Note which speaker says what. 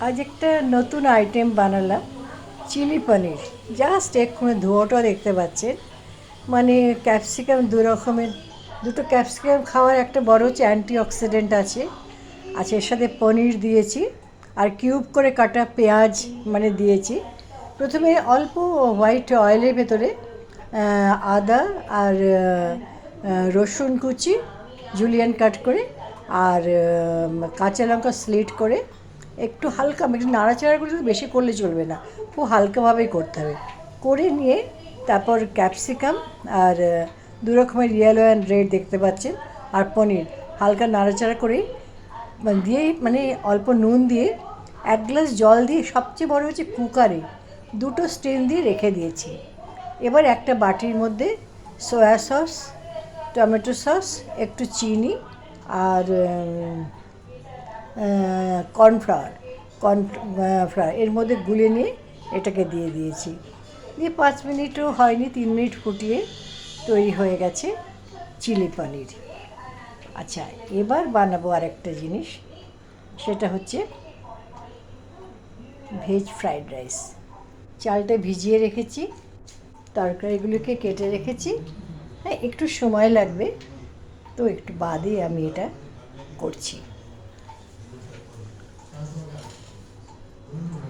Speaker 1: আজ একটা নতুন আইটেম বানালাম, চিলি পনির। জাস্ট এক্ষুনি ধোয়াটা দেখতে পাচ্ছেন। মানে ক্যাপসিকাম দু রকমের, দুটো ক্যাপসিকাম খাওয়ার একটা বড় হচ্ছে অ্যান্টিঅক্সিডেন্ট আছে। আচ্ছা, এর সাথে পনির দিয়েছি আর কিউব করে কাটা পেঁয়াজ মানে দিয়েছি। প্রথমে অল্প হোয়াইট অয়েলের ভেতরে আদা আর রসুন কুচি জুলিয়ান কাট করে আর কাঁচা লঙ্কা স্লিট করে একটু হালকা একটু নাড়াচাড়া করে, বেশি করলে চলবে না, খুব হালকাভাবেই করতে হবে। করে নিয়ে তারপর ক্যাপসিকাম আর দু রকমের ইয়েলো অ্যান্ড রেড দেখতে পাচ্ছেন, আর পনির হালকা নাড়াচাড়া করে দিয়েই মানে অল্প নুন দিয়ে 1 গ্লাস জল দিয়ে, সবচেয়ে বড় হচ্ছে কুকারে দুটো স্টিম দিয়ে রেখে দিয়েছি। এবার একটা বাটির মধ্যে সয়া সস, টমেটো সস, একটু চিনি আর কর্নফ্লাওয়ার এর মধ্যে গুলে নিয়ে এটাকে দিয়ে দিয়েছি। দিয়ে 5 মিনিটও হয়নি, 3 মিনিট ফুটিয়ে তৈরি হয়ে গেছে চিলি পনির। আচ্ছা, এবার বানাবো আরেকটা জিনিস, সেটা হচ্ছে ভেজ ফ্রাইড রাইস। চালটা ভিজিয়ে রেখেছি, তরকারিগুলোকে কেটে রেখেছি। হ্যাঁ, একটু সময় লাগবে, তো একটু বাদে আমি এটা করছি।